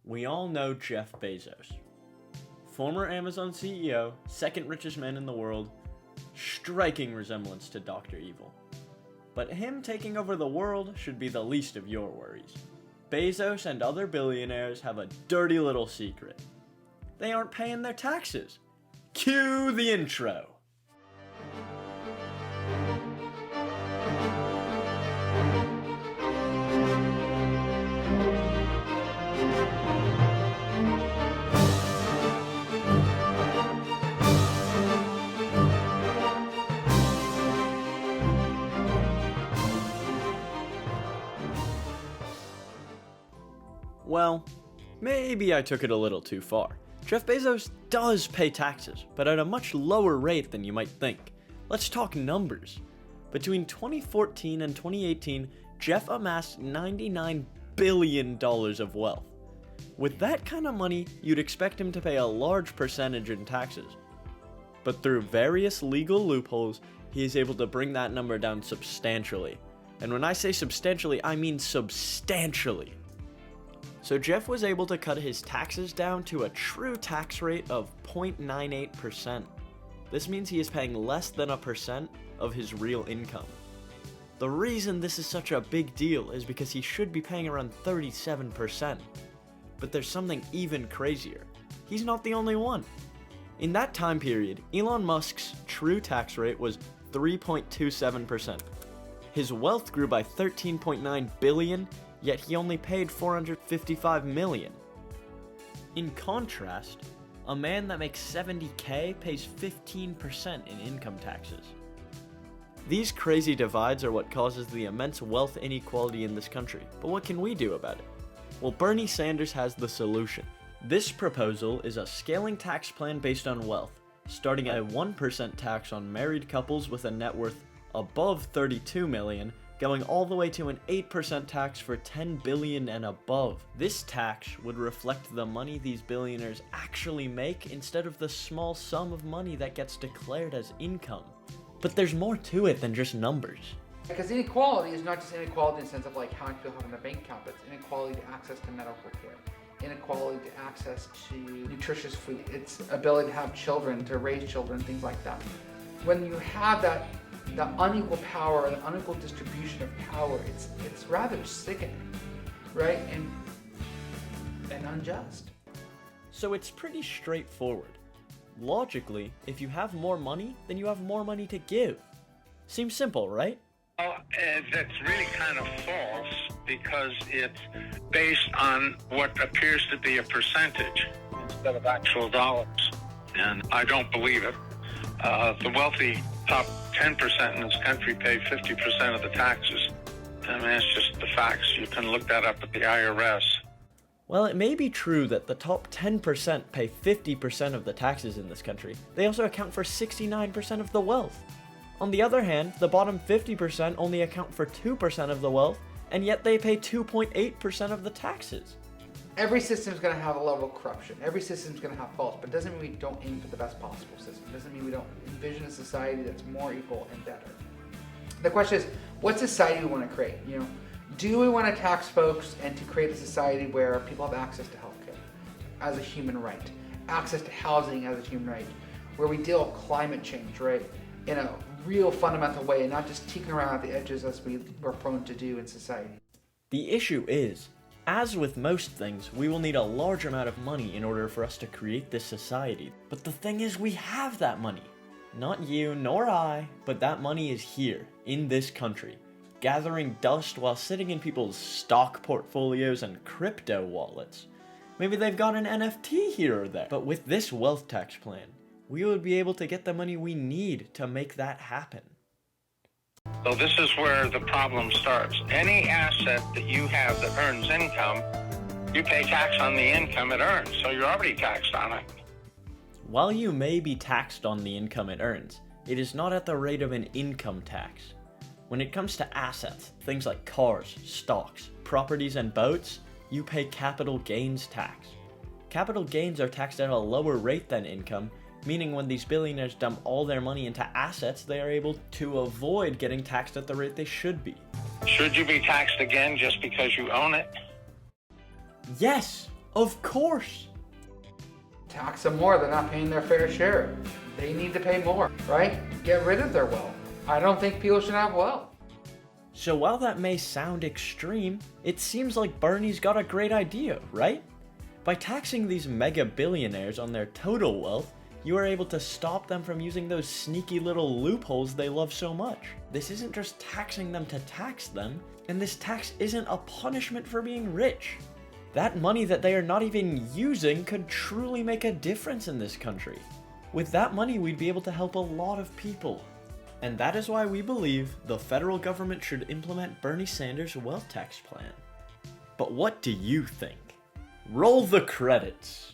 We all know Jeff Bezos. Former Amazon CEO, second richest man in the world, striking resemblance to Dr. Evil. But him taking over the world should be the least of your worries. Bezos and other billionaires have a dirty little secret. They aren't paying their taxes. Cue the intro. Well, maybe I took it a little too far. Jeff Bezos does pay taxes, but at a much lower rate than you might think. Let's talk numbers. Between 2014 and 2018, Jeff amassed $99 billion of wealth. With that kind of money, you'd expect him to pay a large percentage in taxes. But through various legal loopholes, he is able to bring that number down substantially. And when I say substantially, I mean substantially. So Jeff was able to cut his taxes down to a true tax rate of 0.98%. This means he is paying less than 1% of his real income. The reason this is such a big deal is because he should be paying around 37%. But there's something even crazier. He's not the only one. In that time period, Elon Musk's true tax rate was 3.27%. His wealth grew by 13.9 billion, yet he only paid 455 million. In contrast, a man that makes 70K pays 15% in income taxes. These crazy divides are what causes the immense wealth inequality in this country, but what can we do about it? Well, Bernie Sanders has the solution. This proposal is a scaling tax plan based on wealth, starting at a 1% tax on married couples with a net worth above 32 million, going all the way to an 8% tax for 10 billion and above. This tax would reflect the money these billionaires actually make instead of the small sum of money that gets declared as income. But there's more to it than just numbers. Because inequality is not just inequality in the sense of like how much people have in their bank account, but it's inequality to access to medical care, inequality to access to nutritious food, its ability to have children, to raise children, things like that. When you have that unequal power, the unequal distribution of power, it's rather sickening, right? And unjust. So it's pretty straightforward. Logically, if you have more money, then you have more money to give. Seems simple, right? Well, that's really kind of false because it's based on what appears to be a percentage instead of actual dollars. And I don't believe it. The wealthy top 10% in this country pay 50% of the taxes. I mean, it's just the facts. You can look that up at the IRS. Well, it may be true that the top 10% pay 50% of the taxes in this country. They also account for 69% of the wealth. On the other hand, the bottom 50% only account for 2% of the wealth, and yet they pay 2.8% of the taxes. Every system is going to have a level of corruption. Every system is going to have faults, but it doesn't mean we don't aim for the best possible system. It doesn't mean we don't envision a society that's more equal and better. The question is, what society do we want to create? Do we want to tax folks and to create a society where people have access to healthcare as a human right, access to housing as a human right, where we deal with climate change, right, in a real fundamental way and not just teeking around at the edges as we're prone to do in society? The issue is, as with most things, we will need a large amount of money in order for us to create this society. But the thing is, we have that money. Not you, nor I, but that money is here, in this country, gathering dust while sitting in people's stock portfolios and crypto wallets. Maybe they've got an NFT here or there. But with this wealth tax plan, we would be able to get the money we need to make that happen. So this is where the problem starts. Any asset that you have that earns income, you pay tax on the income it earns, so you're already taxed on it. While you may be taxed on the income it earns, it is not at the rate of an income tax. When it comes to assets, things like cars, stocks, properties, and boats, you pay capital gains tax. Capital gains are taxed at a lower rate than income, meaning when these billionaires dump all their money into assets, they are able to avoid getting taxed at the rate they should be. Should you be taxed again just because you own it? Yes! Of course. Tax them more, they're not paying their fair share. They need to pay more, right? Get rid of their wealth. I don't think people should have wealth. So while that may sound extreme, it seems like Bernie's got a great idea, right? By taxing these mega billionaires on their total wealth, you are able to stop them from using those sneaky little loopholes they love so much. This isn't just taxing them to tax them, and this tax isn't a punishment for being rich. That money that they are not even using could truly make a difference in this country. With that money, we'd be able to help a lot of people. And that is why we believe the federal government should implement Bernie Sanders' wealth tax plan. But what do you think? Roll the credits.